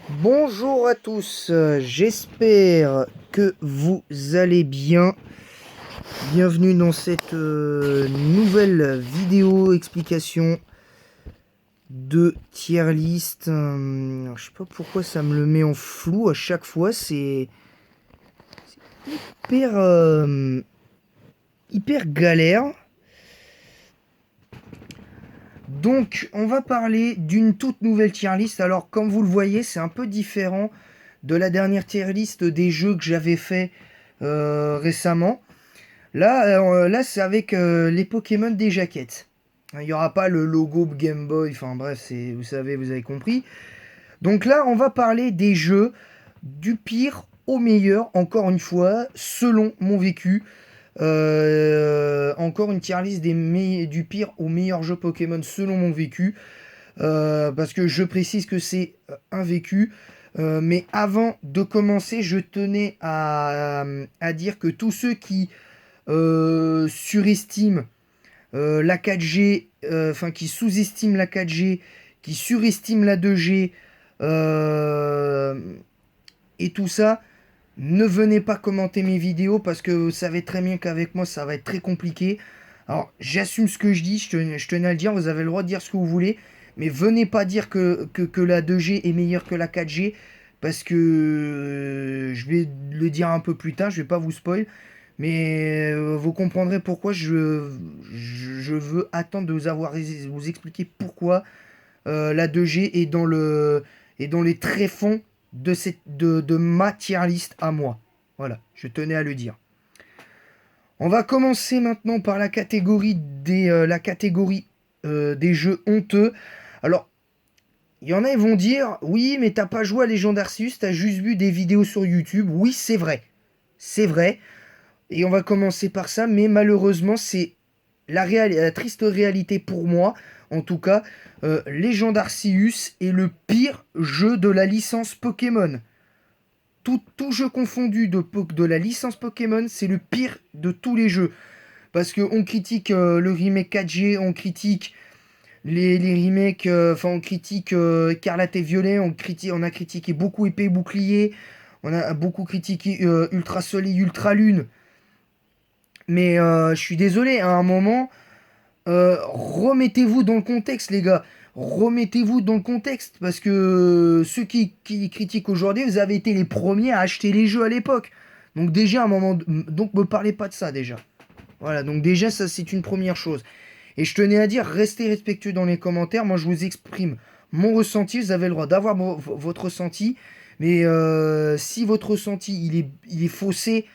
Bonjour à tous, j'espère que vous allez bien. Bienvenue dans cette nouvelle vidéo explication de tier list. Alors, je sais pas pourquoi ça me le met en flou à chaque fois, c'est hyper, hyper galère. Donc on va parler d'une toute nouvelle tier list. Alors comme vous le voyez, c'est un peu différent de la dernière tier list des jeux que j'avais fait récemment. Là c'est avec les Pokémon des jaquettes. Il n'y aura pas le logo Game Boy, enfin bref, vous savez, vous avez compris. Donc là, on va parler des jeux du pire au meilleur, encore une fois, selon mon vécu. Encore une tier list du pire au meilleur jeu Pokémon selon mon vécu. Parce que je précise que c'est un vécu. Mais avant de commencer, je tenais à dire que tous ceux qui surestiment la 4G, enfin qui sous-estiment la 4G, qui surestiment la 2G et tout ça, ne venez pas commenter mes vidéos parce que vous savez très bien qu'avec moi ça va être très compliqué. Alors j'assume ce que je dis, je tenais à le dire, vous avez le droit de dire ce que vous voulez, mais venez pas dire que la 2G est meilleure que la 4G parce que je vais le dire un peu plus tard, je vais pas vous spoil, mais vous comprendrez pourquoi je veux attendre de vous expliquer pourquoi la 2G est dans les tréfonds de ma tier list à moi. Voilà, je tenais à le dire. On va commencer maintenant par la catégorie des jeux honteux. Alors, il y en a qui vont dire, oui, mais t'as pas joué à Legend Arceus, t'as juste vu des vidéos sur YouTube. Oui, c'est vrai. C'est vrai. Et on va commencer par ça, mais malheureusement, c'est la triste réalité pour moi, en tout cas, Legend Arceus est le pire jeu de la licence Pokémon. Tout jeu confondu de la licence Pokémon, c'est le pire de tous les jeux. Parce qu'on critique le remake 4G, on critique les remakes, on critique Écarlate et Violet, on a critiqué beaucoup Épée et Bouclier, on a beaucoup critiqué Ultra Soleil, Ultra Lune. Mais je suis désolé, à un moment, remettez-vous dans le contexte, les gars. Remettez-vous dans le contexte. Parce que ceux qui critiquent aujourd'hui, vous avez été les premiers à acheter les jeux à l'époque. Donc déjà, à un moment... Donc me parlez pas de ça, déjà. Voilà, donc déjà, ça, c'est une première chose. Et je tenais à dire, restez respectueux dans les commentaires. Moi, je vous exprime mon ressenti. Vous avez le droit d'avoir votre ressenti. Mais si votre ressenti, il est faussé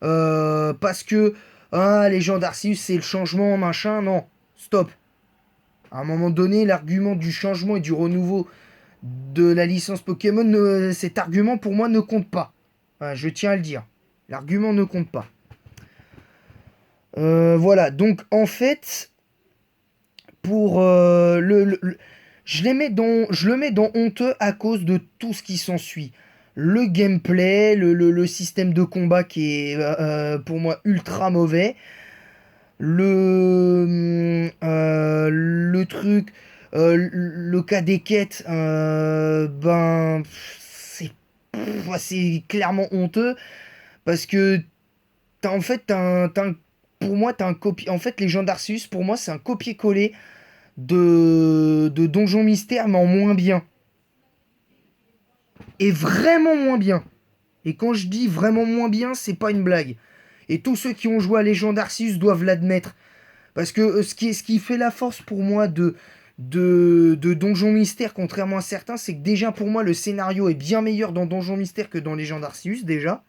parce que les gens d'Arceus, c'est le changement, machin, non. Stop. À un moment donné, l'argument du changement et du renouveau de la licence Pokémon, cet argument pour moi ne compte pas. Voilà, je tiens à le dire. L'argument ne compte pas. Voilà, donc en fait, pour je le mets dans honteux à cause de tout ce qui s'ensuit. Le gameplay, le système de combat qui est pour moi ultra mauvais. Le truc, le cas des quêtes, c'est clairement honteux parce que en fait, pour moi, t'as un copier. En fait, les gens d'Arceus, pour moi, c'est un copier-coller de Donjon Mystère, mais en moins bien. Et vraiment moins bien. Et quand je dis vraiment moins bien, c'est pas une blague. Et tous ceux qui ont joué à Legend Arceus doivent l'admettre. Parce que ce qui fait la force pour moi de Donjon Mystère, contrairement à certains, c'est que déjà pour moi le scénario est bien meilleur dans Donjon Mystère que dans Legend Arceus déjà.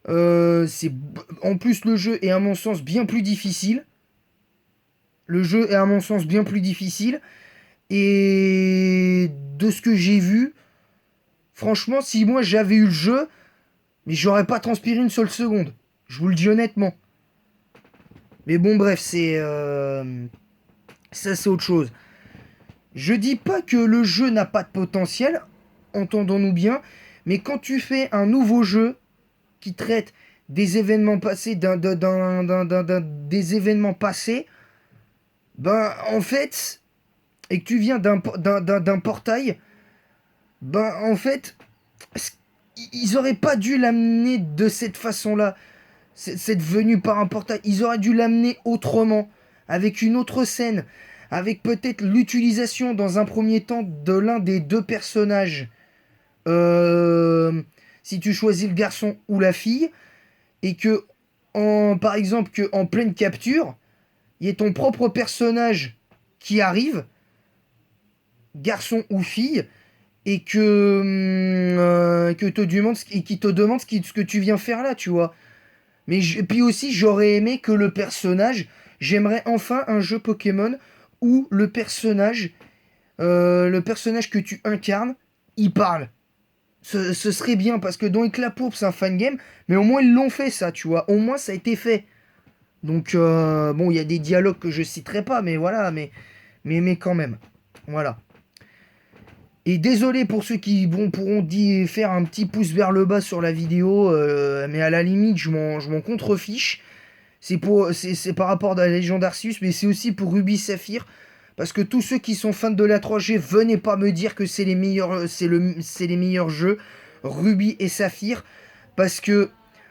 En plus le jeu est à mon sens bien plus difficile. Le jeu est à mon sens bien plus difficile. Et de ce que j'ai vu, franchement, si moi j'avais eu le jeu, mais j'aurais pas transpiré une seule seconde. Je vous le dis honnêtement. Mais bon, bref, ça c'est autre chose. Je dis pas que le jeu n'a pas de potentiel, entendons-nous bien, mais quand tu fais un nouveau jeu qui traite des événements passés, des événements passés, ben en fait, et que tu viens d'un portail, Ben, en fait, ils auraient pas dû l'amener de cette façon-là. Cette venue par un portail. Ils auraient dû l'amener autrement. Avec une autre scène. Avec peut-être l'utilisation dans un premier temps de l'un des deux personnages. Euh, Si tu choisis le garçon ou la fille. Et que, par exemple, que en pleine capture, il y ait ton propre personnage qui arrive, garçon ou fille, et que te demande, et qui te demande ce que tu viens faire là, tu vois. Mais puis aussi, j'aurais aimé que le personnage, j'aimerais enfin un jeu Pokémon où le personnage que tu incarnes, il parle. Ce serait bien parce que dans Éclapourbe, c'est un fan game, mais au moins ils l'ont fait ça, tu vois. Au moins ça a été fait. Donc bon, il y a des dialogues que je citerai pas, mais voilà, mais quand même, voilà. Et désolé pour ceux qui pourront faire un petit pouce vers le bas sur la vidéo, mais à la limite, je m'en contrefiche. C'est par rapport à la Légion d'Arceus, mais c'est aussi pour Ruby Saphir. Parce que tous ceux qui sont fans de la 3G, venez pas me dire que c'est les meilleurs, c'est les meilleurs jeux, Ruby et Saphir. Parce que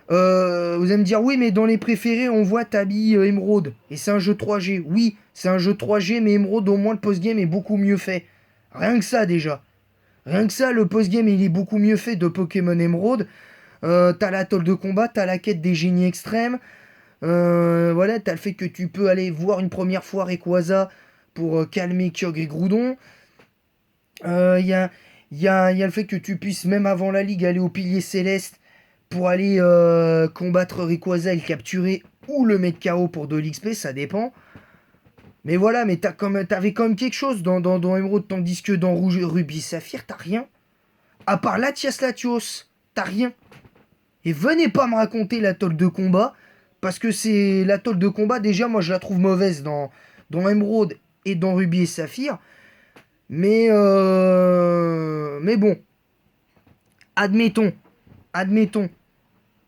vous allez me dire, oui, mais dans les préférés, on voit Tabi Emerald. Et c'est un jeu 3G. Oui, c'est un jeu 3G, mais Emerald, au moins, le post-game est beaucoup mieux fait. Rien que ça, déjà. Rien que ça, le post-game, il est beaucoup mieux fait de Pokémon Emerald. T'as la toile de combat, t'as la quête des génies extrêmes. Voilà, t'as le fait que tu peux aller voir une première fois Rayquaza pour calmer Kyogre et Groudon. Il y a le fait que tu puisses, même avant la ligue, aller au pilier céleste pour aller combattre Rayquaza et le capturer ou le mettre KO pour de l'XP, ça dépend. Mais voilà, mais t'avais quand même quelque chose dans Emerald, tandis que dans Rouge, Ruby Saphir, t'as rien. À part Latias Latios, t'as rien. Et venez pas me raconter la tôle de combat, parce que c'est la tôle de combat, déjà, moi je la trouve mauvaise dans Emerald et dans Ruby et Saphir. Mais bon, admettons, admettons.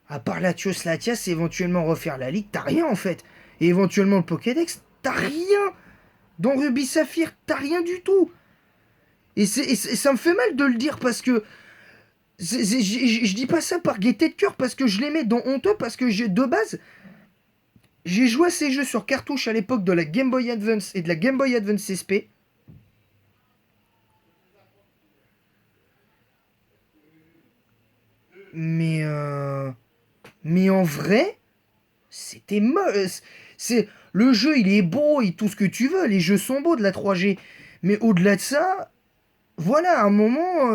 À part Latios Latias, éventuellement refaire la ligue, t'as rien en fait. Et éventuellement le Pokédex, t'as rien. Dans Ruby Saphir, t'as rien du tout. Ça me fait mal de le dire parce que je dis pas ça par gaieté de cœur parce que je les mets dans honteux parce que de base, j'ai joué à ces jeux sur cartouche à l'époque de la Game Boy Advance et de la Game Boy Advance SP. Mais, mais en vrai, c'était moche. Le jeu, il est beau et tout ce que tu veux. Les jeux sont beaux de la 3G. Mais au-delà de ça, voilà, à un moment,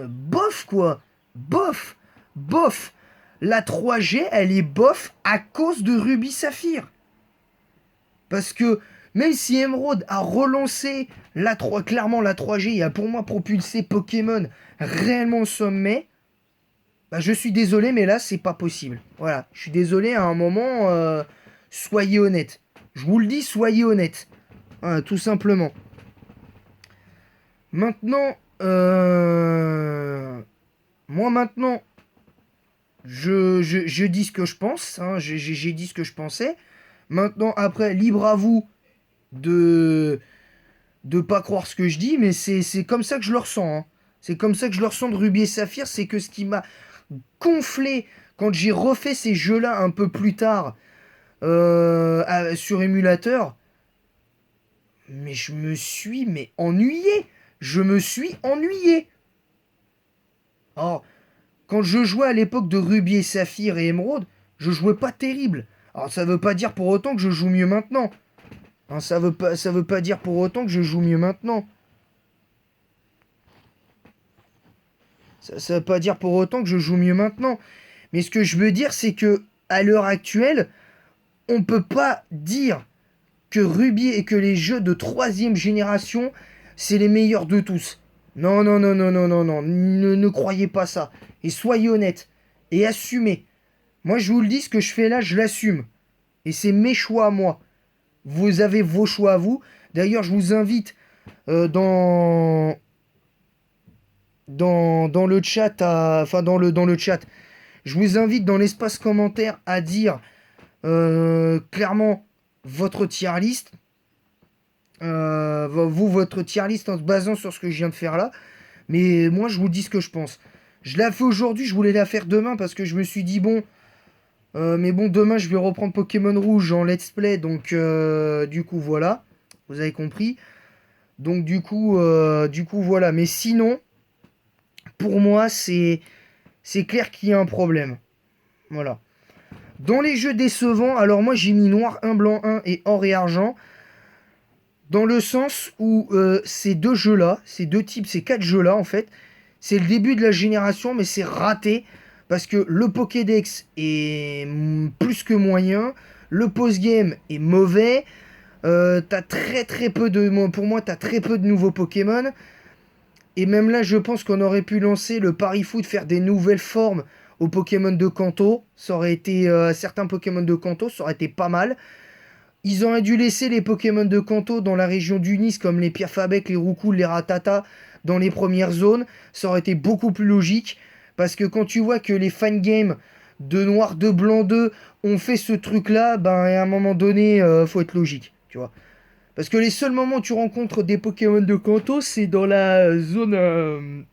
bof quoi. Bof. Bof. La 3G, elle est bof à cause de Ruby Saphir. Parce que même si Emerald a relancé clairement la 3G et a pour moi propulsé Pokémon réellement au sommet, bah, je suis désolé, mais là, c'est pas possible. Voilà, je suis désolé, à un moment, soyez honnête. Je vous le dis, soyez honnête. Voilà, tout simplement. Maintenant, moi maintenant, je dis ce que je pense. Hein, j'ai dit ce que je pensais. Maintenant, après, libre à vous de pas croire ce que je dis, mais c'est comme ça que je le ressens. Hein. C'est comme ça que je le ressens de Ruby et Saphir. C'est que ce qui m'a gonflé quand j'ai refait ces jeux-là un peu plus tard sur émulateur, mais je me suis ennuyé. Je me suis ennuyé. Alors, quand je jouais à l'époque de Ruby et Saphir et Émeraude, je jouais pas terrible. Alors ça veut pas dire pour autant que je joue mieux maintenant. Hein, ça veut pas dire pour autant que je joue mieux maintenant. Ça veut pas dire pour autant que je joue mieux maintenant. Mais ce que je veux dire, c'est que à l'heure actuelle, on peut pas dire que Ruby et que les jeux de troisième génération, c'est les meilleurs de tous. Non, non, non, non, non, non, non. Ne croyez pas ça. Et soyez honnête. Et assumez. Moi, je vous le dis, ce que je fais là, je l'assume. Et c'est mes choix à moi. Vous avez vos choix à vous. D'ailleurs, je vous invite dans le chat, enfin dans le chat, je vous invite dans l'espace commentaire à dire clairement votre tier list. Votre tier list en se basant sur ce que je viens de faire là. Mais moi, je vous dis ce que je pense. Je l'ai fait aujourd'hui, je voulais la faire demain parce que je me suis dit, bon, mais bon, demain, je vais reprendre Pokémon Rouge en let's play, donc du coup, voilà. Vous avez compris. Donc du coup, voilà. Mais sinon, pour moi, c'est clair qu'il y a un problème. Voilà. Dans les jeux décevants, alors moi, j'ai mis Noir 1, Blanc 1 et Or et Argent. Dans le sens où ces deux jeux-là, ces deux types, ces quatre jeux-là, en fait, c'est le début de la génération, mais c'est raté. Parce que le Pokédex est plus que moyen, le post-game est mauvais, t'as très très peu de... Pour moi, t'as très peu de nouveaux Pokémon. Et même là, je pense qu'on aurait pu lancer le pari foot, faire des nouvelles formes aux Pokémon de Kanto. Ça aurait été... certains Pokémon de Kanto, ça aurait été pas mal. Ils auraient dû laisser les Pokémon de Kanto dans la région du Nice, comme les Pierre-Fabec, les Roucoule, les Ratata, dans les premières zones. Ça aurait été beaucoup plus logique. Parce que quand tu vois que les fangames de Noir 2, Blanc 2 ont fait ce truc-là, ben à un moment donné, faut être logique, tu vois. Parce que les seuls moments où tu rencontres des Pokémon de Kanto, c'est dans la zone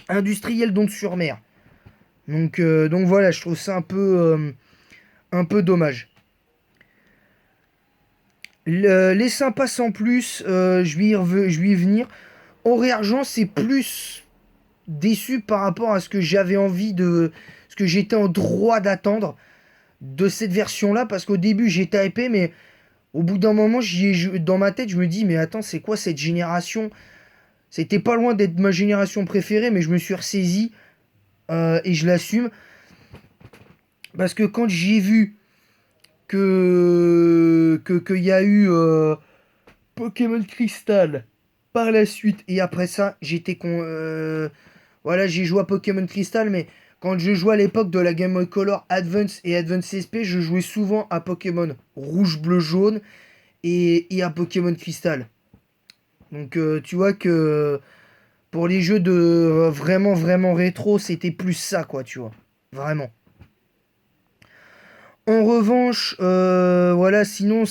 industrielle d'Onde-sur-Mer. Donc voilà, je trouve ça un peu dommage. Les sympas sans plus, je vais y venir. Or et Argent, c'est plus déçu par rapport à ce que j'avais envie de... Ce que j'étais en droit d'attendre de cette version-là. Parce qu'au début, j'étais hypé, mais au bout d'un moment, dans ma tête, je me dis, mais attends, c'est quoi cette génération? C'était pas loin d'être ma génération préférée, mais je me suis ressaisi et je l'assume. Parce que quand j'ai vu qu'il y a eu Pokémon Crystal par la suite, et après ça, voilà, j'ai joué à Pokémon Crystal, mais quand je jouais à l'époque de la Game Boy Color Advance et Advance SP, je jouais souvent à Pokémon Rouge, Bleu, Jaune et à Pokémon Crystal. Donc tu vois que pour les jeux de vraiment vraiment rétro, c'était plus ça quoi, tu vois. Vraiment. En revanche, voilà, sinon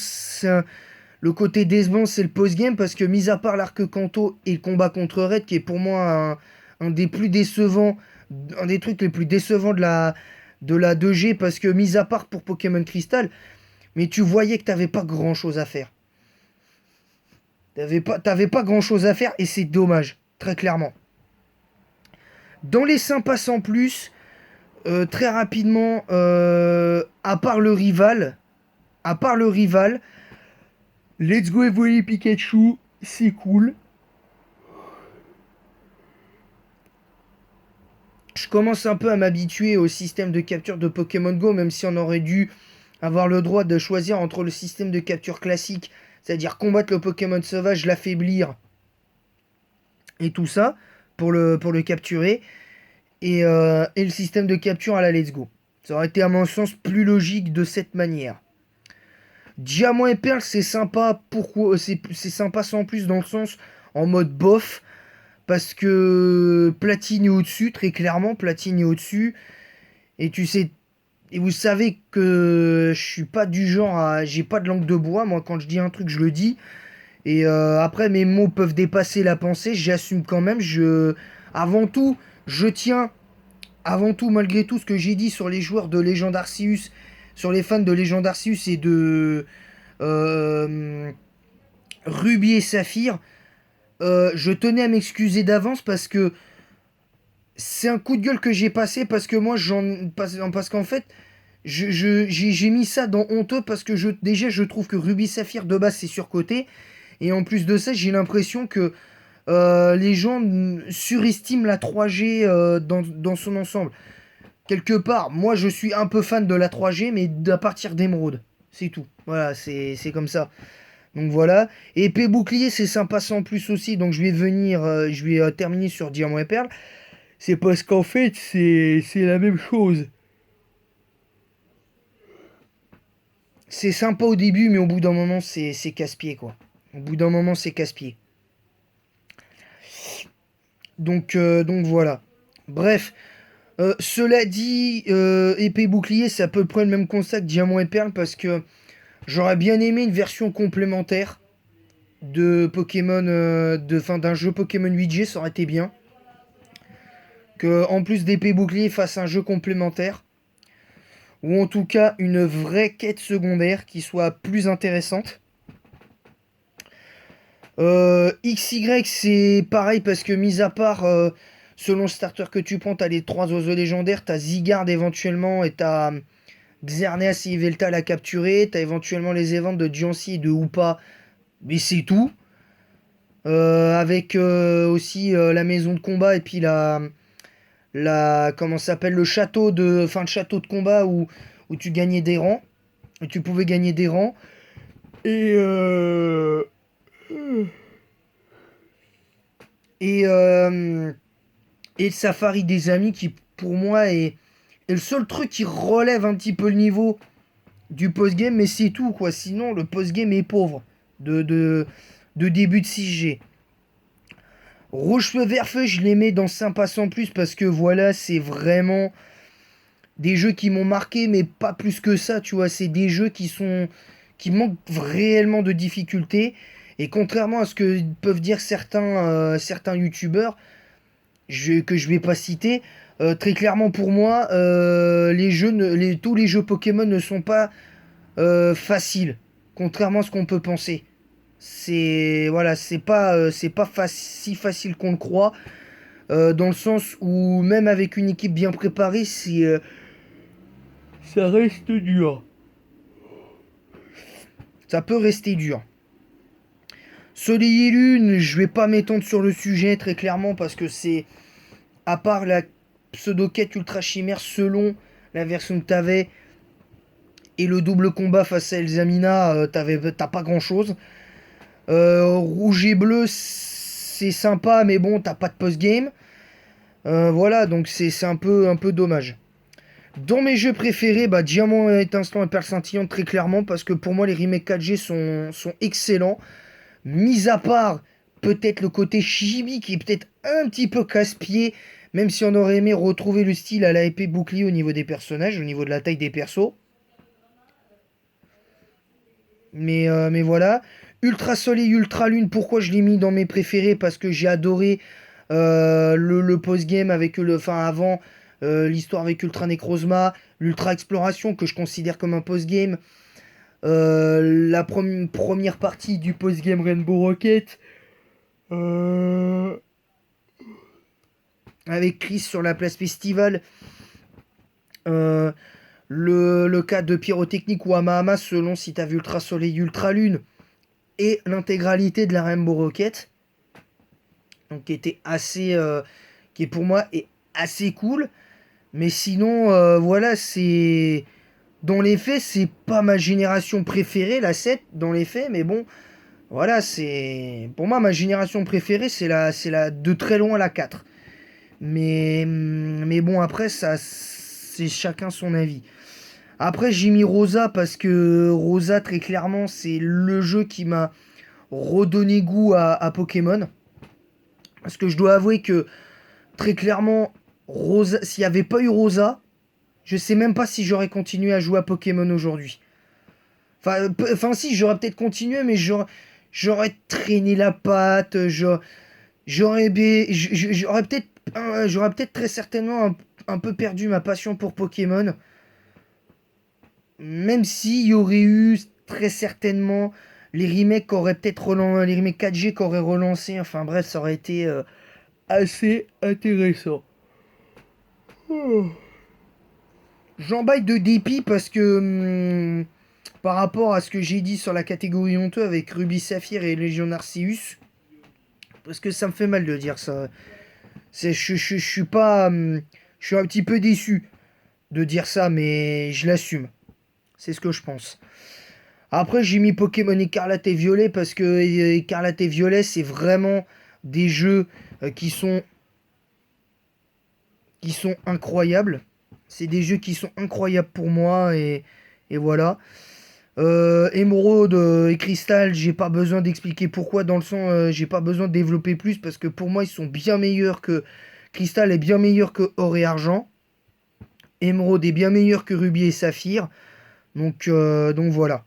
le côté décevant, c'est le post-game parce que mis à part l'arc Kanto et le combat contre Red, qui est pour moi un des plus décevants, un des trucs les plus décevants de la 2G, parce que mis à part pour Pokémon Crystal, mais tu voyais que t'avais pas grand chose à faire. T'avais pas grand chose à faire et c'est dommage, très clairement. Dans les sympas sans plus, très rapidement, à part le rival, Let's Go Evolve Pikachu, c'est cool. Je commence un peu à m'habituer au système de capture de Pokémon Go, même si on aurait dû avoir le droit de choisir entre le système de capture classique, c'est-à-dire combattre le Pokémon sauvage, l'affaiblir et tout ça pour le capturer, et le système de capture à la Let's Go. Ça aurait été à mon sens plus logique de cette manière. Diamant et Perle, c'est sympa. Pourquoi c'est sympa sans plus dans le sens en mode bof. Parce que Platine est au-dessus, très clairement, Platine est au-dessus. Et tu sais, et vous savez que je suis pas du genre à... J'ai pas de langue de bois, moi quand je dis un truc, je le dis. Et après, mes mots peuvent dépasser la pensée, j'assume quand même. Avant tout, je tiens, avant tout, malgré tout ce que j'ai dit sur les joueurs de Legend Arceus, sur les fans de Legend Arceus et de euh, Ruby et Saphir, je tenais à m'excuser d'avance parce que c'est un coup de gueule que j'ai passé parce que moi parce qu'en fait j'ai mis ça dans honteux parce que déjà je trouve que Ruby Saphir de base c'est surcoté et en plus de ça j'ai l'impression que les gens surestiment la 3G dans son ensemble. Quelque part, moi je suis un peu fan de la 3G mais à partir d'Emeraude. C'est tout. Voilà, c'est comme ça. Donc voilà. Épée bouclier, c'est sympa sans plus aussi. Donc je vais terminer sur Diamant et Perle. C'est parce qu'en fait, c'est la même chose. C'est sympa au début, mais au bout d'un moment, c'est casse-pied, quoi. Au bout d'un moment, c'est casse-pied. Donc voilà. Bref. Cela dit, épée bouclier, c'est à peu près le même constat que Diamant et Perle parce que j'aurais bien aimé une version complémentaire de Pokémon, d'un jeu Pokémon 8G, ça aurait été bien. Que en plus d'épée bouclier fasse un jeu complémentaire. Ou en tout cas une vraie quête secondaire qui soit plus intéressante. XY c'est pareil parce que mis à part selon le starter que tu prends, t'as les 3 oiseaux légendaires, t'as Zygarde éventuellement et t'as Xerneas et Yveltal à capturer, t'as éventuellement les évents de Diancie et de Hoopa, mais c'est tout. Avec aussi la maison de combat et puis comment ça s'appelle, le château de combat où tu gagnais des rangs, et tu pouvais gagner des rangs. Et et euh, et le Safari des Amis qui pour moi est le seul truc qui relève un petit peu le niveau du post-game, mais c'est tout quoi. Sinon le post-game est pauvre de début de 6G. Rouge feu vert feu, je les mets dans sympa sans plus parce que voilà, c'est vraiment des jeux qui m'ont marqué, mais pas plus que ça, tu vois. C'est des jeux qui manquent réellement de difficulté. Et contrairement à ce que peuvent dire certains youtubeurs, que je vais pas citer, très clairement pour moi, tous les jeux Pokémon ne sont pas faciles, contrairement à ce qu'on peut penser. C'est pas si facile qu'on le croit, dans le sens où même avec une équipe bien préparée, ça reste dur. Ça peut rester dur. Soleil et Lune, je vais pas m'étendre sur le sujet très clairement parce que c'est, à part la pseudo-quête ultra chimère selon la version que t'avais et le double combat face à Elzamina, t'as pas grand chose. Rouge et bleu, c'est sympa, mais bon, t'as pas de post-game. Voilà, donc c'est un peu dommage. Dans mes jeux préférés, bah, Diamant étincelant et Perle scintillante très clairement parce que pour moi les remakes 4G sont excellents. Mis à part peut-être le côté chibi qui est peut-être un petit peu casse-pied, même si on aurait aimé retrouver le style à la épée bouclier au niveau des personnages, au niveau de la taille des persos. Mais voilà. Ultra Soleil, Ultra Lune, pourquoi je l'ai mis dans mes préférés? Parce que j'ai adoré le post-game avec enfin avant l'histoire avec Ultra Necrozma, l'Ultra Exploration que je considère comme un post-game, la première partie du post-game Rainbow Rocket, euh, avec Chris sur la place Festival, euh, le cas de Pyrotechnique ou Amahama selon si t'as vu Ultra Soleil, Ultra Lune, et l'intégralité de la Rainbow Rocket, donc qui est pour moi est assez cool. Mais sinon, voilà, c'est dans les faits, c'est pas ma génération préférée, la 7 dans les faits, mais bon, voilà, c'est pour moi ma génération préférée, c'est la de très loin la 4. Mais bon, après ça c'est chacun son avis. Après, j'ai mis Rosa parce que Rosa très clairement, c'est le jeu qui m'a redonné goût à Pokémon. Parce que je dois avouer que très clairement, Rosa, s'il n'y avait pas eu Rosa, je sais même pas si j'aurais continué à jouer à Pokémon aujourd'hui. Enfin si, j'aurais peut-être continué, mais j'aurais traîné la patte, j'aurais peut-être très certainement un peu perdu ma passion pour Pokémon. Même s'il y aurait eu très certainement les remakes les remakes 4G qui auraient relancé, enfin bref, ça aurait été assez intéressant. J'embaille de dépit parce que par rapport à ce que j'ai dit sur la catégorie honteux avec Ruby Saphir et Légion Arceus, parce que ça me fait mal de dire ça. Je suis pas. Je suis un petit peu déçu de dire ça, mais je l'assume. C'est ce que je pense. Après, j'ai mis Pokémon Écarlate et Violet parce que Écarlate et Violet, c'est vraiment des jeux qui sont incroyables. C'est des jeux qui sont incroyables pour moi et voilà. Émeraude et Cristal, j'ai pas besoin d'expliquer pourquoi dans le sens, j'ai pas besoin de développer plus parce que pour moi ils sont bien meilleurs que Cristal est bien meilleur que Or et Argent. Émeraude est bien meilleur que Rubis et Saphir. Donc voilà.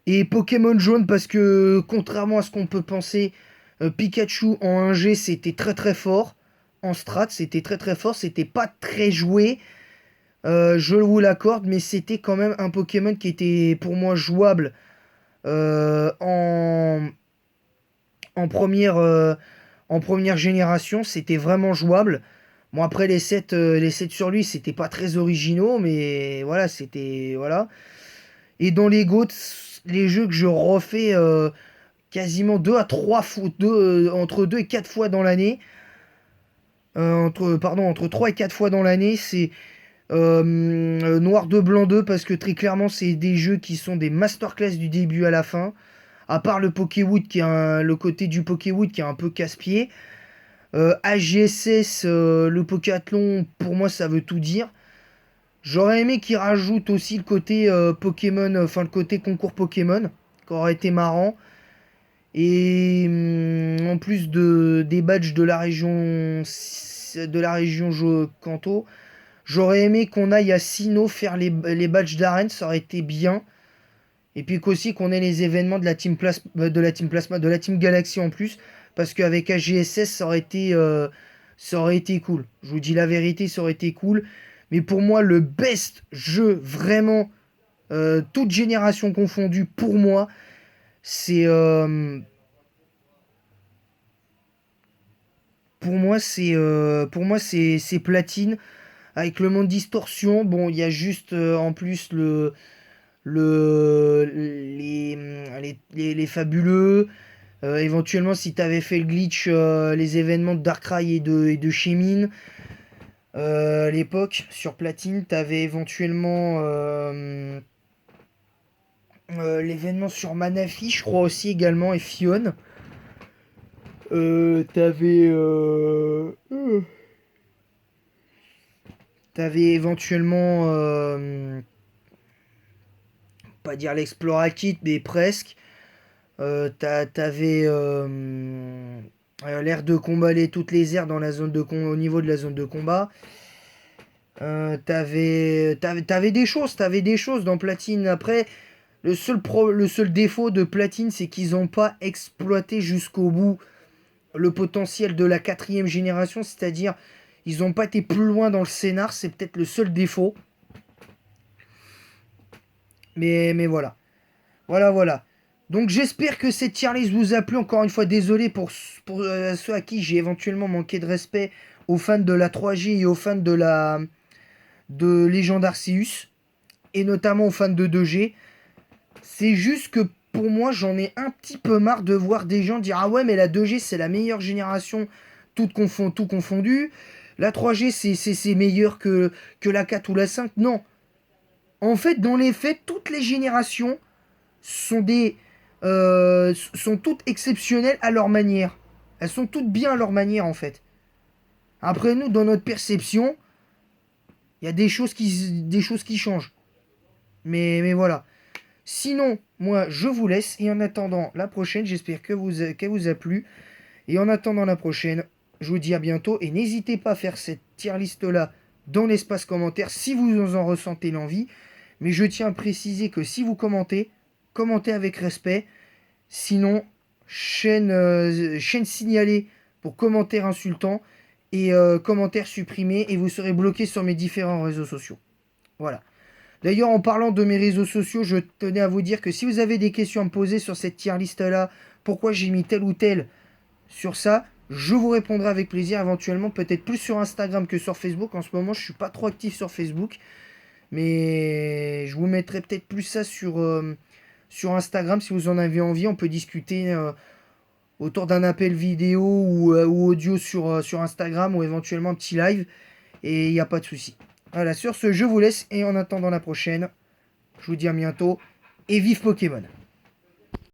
Et Pokémon jaune parce que contrairement à ce qu'on peut penser, Pikachu en 1G c'était très très fort. En strat c'était très très fort, c'était pas très joué, je vous l'accorde, mais c'était quand même un Pokémon qui était pour moi jouable euh, en, en, première, en première génération, c'était vraiment jouable. Bon après les 7 sur lui c'était pas très originaux, mais voilà c'était... Voilà. Et dans les GOAT, les jeux que je refais quasiment 2 à 3 fois, entre 2 et 4 fois dans l'année. Entre 3 et 4 fois dans l'année, c'est Noir 2, Blanc 2, parce que très clairement, c'est des jeux qui sont des masterclass du début à la fin. À part le Pokéwood, le côté du Pokéwood qui est un peu casse-pied. AGSS, le Pokéathlon, pour moi, ça veut tout dire. J'aurais aimé qu'ils rajoutent aussi le côté Pokémon, enfin le côté concours Pokémon, qui aurait été marrant. Et en plus des badges de la région Kanto, j'aurais aimé qu'on aille à Sinnoh faire les badges d'arène, ça aurait été bien. Et puis qu'aussi qu'on ait les événements de la Team Galaxy en plus, parce qu'avec AGSS ça aurait été cool. Je vous dis la vérité, ça aurait été cool. Mais pour moi, le best jeu vraiment, toute génération confondue, pour moi, c'est c'est Platine avec le monde distorsion. Bon, il y a juste en plus les fabuleux. Éventuellement, si tu avais fait le glitch, les événements de Darkrai et de Shaymin, à l'époque, sur Platine, tu avais éventuellement l'événement sur Manafi, je crois aussi également, et Fion. T'avais éventuellement, pas dire l'Explora Kit, mais presque. T'avais l'air de comballer toutes les aires dans la zone au niveau de la zone de combat. T'avais des choses dans Platine. Après, le seul défaut de Platine, c'est qu'ils n'ont pas exploité jusqu'au bout le potentiel de la quatrième génération, c'est-à-dire ils n'ont pas été plus loin dans le scénar, c'est peut-être le seul défaut. Mais voilà. Voilà, voilà. Donc j'espère que cette tier list vous a plu. Encore une fois, désolé pour ceux à qui j'ai éventuellement manqué de respect, aux fans de la 3G et aux fans de Legend Arceus, et notamment aux fans de 2G. C'est juste que pour moi, j'en ai un petit peu marre de voir des gens dire ah ouais, mais la 2G c'est la meilleure génération, tout confondu. La 3G c'est meilleur que la 4 ou la 5. Non. En fait, dans les faits, toutes les générations sont toutes exceptionnelles à leur manière. Elles sont toutes bien à leur manière en fait. Après nous, dans notre perception, il y a des choses qui changent. Mais voilà. Sinon, moi, je vous laisse. Et en attendant la prochaine, j'espère qu'elle vous a plu. Et en attendant la prochaine, je vous dis à bientôt. Et n'hésitez pas à faire cette tier list-là dans l'espace commentaire si vous en ressentez l'envie. Mais je tiens à préciser que si vous commentez, commentez avec respect. Sinon, chaîne signalée pour commentaires insultants et commentaires supprimés. Et vous serez bloqué sur mes différents réseaux sociaux. Voilà. D'ailleurs, en parlant de mes réseaux sociaux, je tenais à vous dire que si vous avez des questions à me poser sur cette tier list-là, pourquoi j'ai mis tel ou tel sur ça, je vous répondrai avec plaisir, éventuellement, peut-être plus sur Instagram que sur Facebook. En ce moment, je suis pas trop actif sur Facebook, mais je vous mettrai peut-être plus ça sur Instagram si vous en avez envie. On peut discuter autour d'un appel vidéo ou audio sur Instagram ou éventuellement un petit live, et il n'y a pas de souci. Voilà, sur ce, je vous laisse et en attendant la prochaine, je vous dis à bientôt et vive Pokémon!